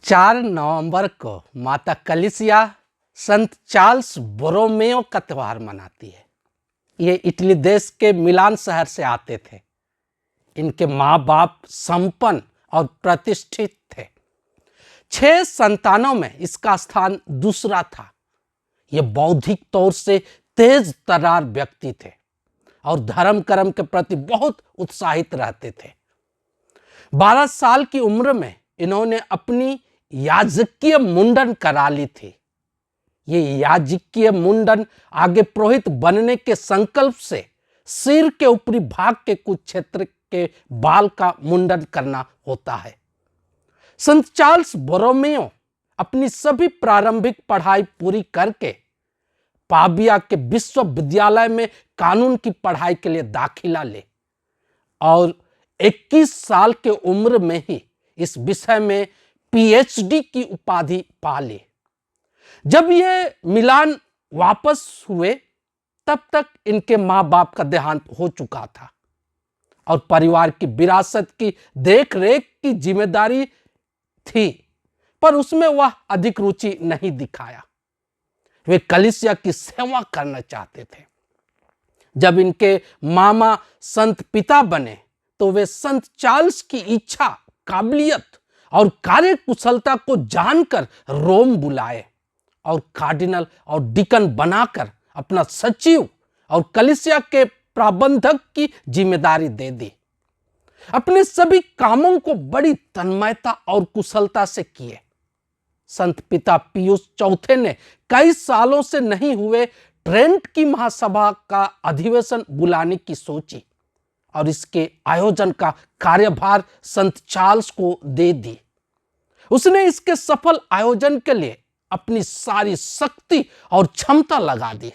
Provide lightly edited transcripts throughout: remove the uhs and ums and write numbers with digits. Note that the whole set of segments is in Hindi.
4 नवंबर को माता कलीसिया संत चार्ल्स बोरोमेयो का त्यौहार मनाती है। ये इटली देश के मिलान शहर से आते थे। इनके माँ बाप संपन्न और प्रतिष्ठित थे। 6 संतानों में इसका स्थान दूसरा था। ये बौद्धिक तौर से तेज तर्रार व्यक्ति थे और धर्म कर्म के प्रति बहुत उत्साहित रहते थे। 12 साल की उम्र में इन्होंने अपनी याजकीय मुंडन करा ली थी। ये याजकीय मुंडन आगे पुरोहित बनने के संकल्प से सिर के ऊपरी भाग के कुछ क्षेत्र के बाल का मुंडन करना होता है। संत चार्ल्स बोरोमेयो अपनी सभी प्रारंभिक पढ़ाई पूरी करके पाविया के विश्वविद्यालय में कानून की पढ़ाई के लिए दाखिला ले और 21 साल के उम्र में ही इस विषय में पीएचडी की उपाधि पा ली। जब ये मिलान वापस हुए तब तक इनके माँ बाप का देहांत हो चुका था और परिवार की विरासत की देखरेख की जिम्मेदारी थी, पर उसमें वह अधिक रुचि नहीं दिखाया। वे कलीसिया की सेवा करना चाहते थे। जब इनके मामा संत पिता बने तो वे संत चार्ल्स की इच्छा, काबिलियत और कार्यकुशलता को जानकर रोम बुलाए और कार्डिनल और डिकन बनाकर अपना सचिव और कलीसिया के प्रबंधक की जिम्मेदारी दे दी। अपने सभी कामों को बड़ी तन्मयता और कुशलता से किए। संत पिता पियूस चौथे ने कई सालों से नहीं हुए ट्रेंट की महासभा का अधिवेशन बुलाने की सोची और इसके आयोजन का कार्यभार संत चार्ल्स को दे दी। उसने इसके सफल आयोजन के लिए अपनी सारी शक्ति और क्षमता लगा दी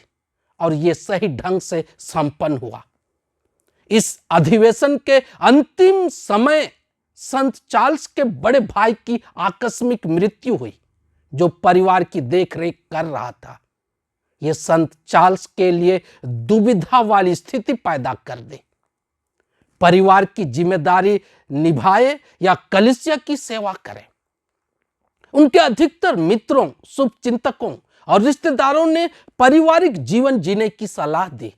और यह सही ढंग से संपन्न हुआ। इस अधिवेशन के अंतिम समय संत चार्ल्स के बड़े भाई की आकस्मिक मृत्यु हुई, जो परिवार की देखरेख कर रहा था। यह संत चार्ल्स के लिए दुविधा वाली स्थिति पैदा कर दी। परिवार की जिम्मेदारी निभाए या कलीसिया की सेवा करे। उनके अधिकतर मित्रों, शुभचिंतकों और रिश्तेदारों ने पारिवारिक जीवन जीने की सलाह दी।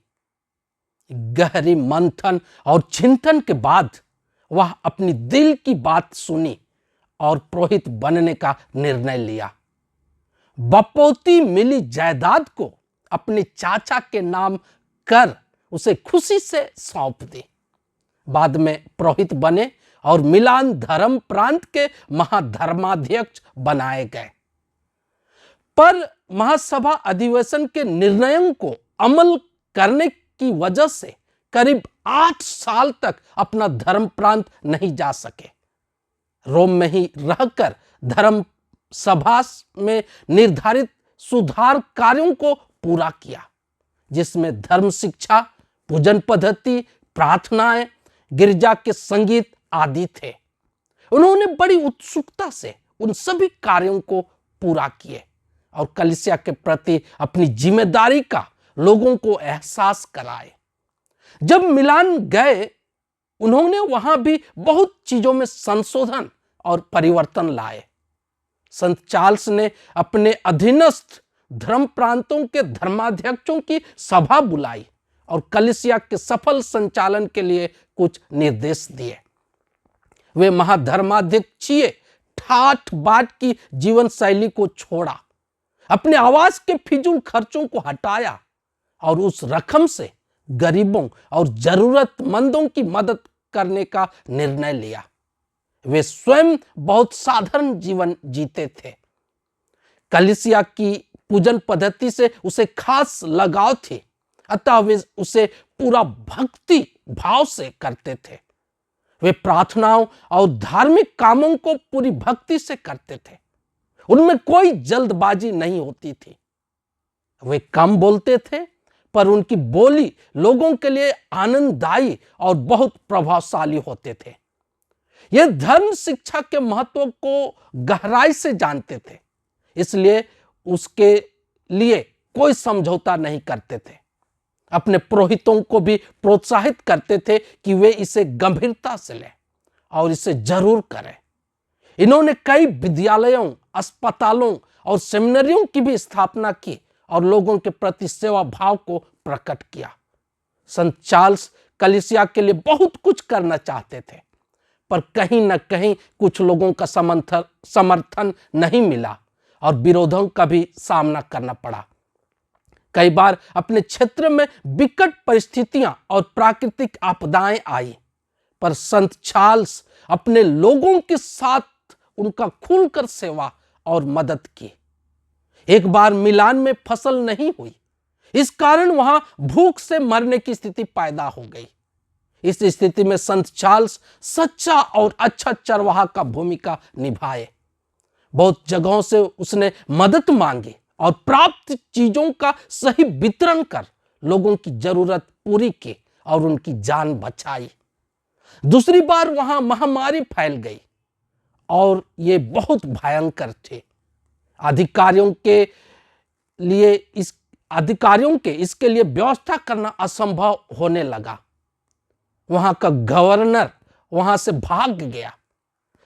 गहरी मंथन और चिंतन के बाद वह अपनी दिल की बात सुनी और पुरोहित बनने का निर्णय लिया। बपौती मिली जायदाद को अपने चाचा के नाम कर उसे खुशी से सौंप दी। बाद में पुरोहित बने और मिलान धर्म प्रांत के महाधर्माध्यक्ष बनाए गए। पर महासभा अधिवेशन के निर्णयों को अमल करने की वजह से करीब 8 साल तक अपना धर्म प्रांत नहीं जा सके। रोम में ही रहकर धर्म सभा में निर्धारित सुधार कार्यों को पूरा किया, जिसमें धर्म शिक्षा, पूजन पद्धति, प्रार्थनाएं, गिरजा के संगीत आदि थे। उन्होंने बड़ी उत्सुकता से उन सभी कार्यों को पूरा किए और कलीसिया के प्रति अपनी जिम्मेदारी का लोगों को एहसास कराए। जब मिलान गए, उन्होंने वहां भी बहुत चीजों में संशोधन और परिवर्तन लाए। संत चार्ल्स ने अपने अधीनस्थ धर्म प्रांतों के धर्माध्यक्षों की सभा बुलाई और कलीसिया के सफल संचालन के लिए कुछ निर्देश दिए। वे महाधर्माध्यक्षीय ठाठ बाट की जीवन शैली को छोड़ा, अपने आवास के फिजूल खर्चों को हटाया और उस रकम से गरीबों और जरूरतमंदों की मदद करने का निर्णय लिया। वे स्वयं बहुत साधारण जीवन जीते थे। कलीसिया की पूजन पद्धति से उसे खास लगाव थी, अतः वे उसे पूरा भक्ति भाव से करते थे। वे प्रार्थनाओं और धार्मिक कामों को पूरी भक्ति से करते थे। उनमें कोई जल्दबाजी नहीं होती थी। वे कम बोलते थे, पर उनकी बोली लोगों के लिए आनंददायी और बहुत प्रभावशाली होते थे। ये धर्म शिक्षा के महत्व को गहराई से जानते थे, इसलिए उसके लिए कोई समझौता नहीं करते थे। अपने पुरोहितों को भी प्रोत्साहित करते थे कि वे इसे गंभीरता से लें और इसे जरूर करें। इन्होंने कई विद्यालयों, अस्पतालों और सेमिनरियों की भी स्थापना की और लोगों के प्रति सेवा भाव को प्रकट किया। संत चार्ल्स कलीसिया के लिए बहुत कुछ करना चाहते थे, पर कहीं न कहीं कुछ लोगों का समर्थन नहीं मिला और विरोधों का भी सामना करना पड़ा। कई बार अपने क्षेत्र में विकट परिस्थितियां और प्राकृतिक आपदाएं आई, पर संत चार्ल्स अपने लोगों के साथ उनका खुलकर सेवा और मदद की। एक बार मिलान में फसल नहीं हुई, इस कारण वहां भूख से मरने की स्थिति पैदा हो गई। इस स्थिति में संत चार्ल्स सच्चा और अच्छा चरवाहा का भूमिका निभाए। बहुत जगहों से उसने मदद मांगी और प्राप्त चीजों का सही वितरण कर लोगों की जरूरत पूरी की और उनकी जान बचाई। दूसरी बार वहां महामारी फैल गई और ये बहुत भयंकर थे। अधिकारियों के इसके लिए व्यवस्था करना असंभव होने लगा। वहां का गवर्नर वहां से भाग गया।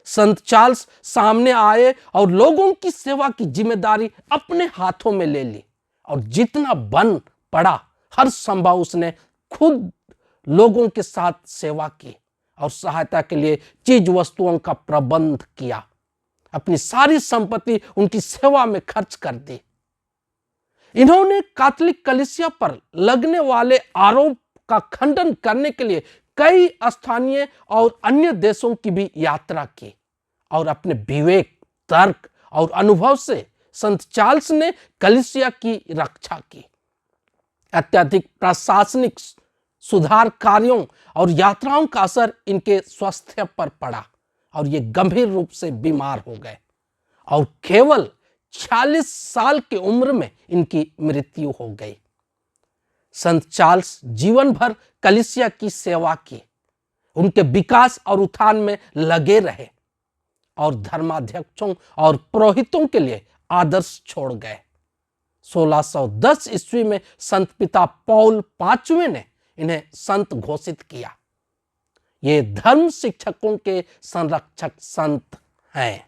संत चार्ल्स सामने आए और लोगों की सेवा की जिम्मेदारी अपने हाथों में ले ली और जितना बन पड़ा हर संभव उसने खुद लोगों के साथ सेवा की और सहायता के लिए चीज वस्तुओं का प्रबंध किया। अपनी सारी संपत्ति उनकी सेवा में खर्च कर दी। इन्होंने कैथोलिक कलीसिया पर लगने वाले आरोप का खंडन करने के लिए कई स्थानीय और अन्य देशों की भी यात्रा की और अपने विवेक, तर्क और अनुभव से संत चार्ल्स ने कलीसिया की रक्षा की। अत्यधिक प्रशासनिक सुधार कार्यों और यात्राओं का असर इनके स्वास्थ्य पर पड़ा और ये गंभीर रूप से बीमार हो गए और केवल 46 साल की उम्र में इनकी मृत्यु हो गई। संत चार्ल्स जीवन भर कलीसिया की सेवा की, उनके विकास और उत्थान में लगे रहे और धर्माध्यक्षों और पुरोहितों के लिए आदर्श छोड़ गए। 1610 ईस्वी में संत पिता पौल पांचवें ने इन्हें संत घोषित किया। ये धर्म शिक्षकों के संरक्षक संत हैं।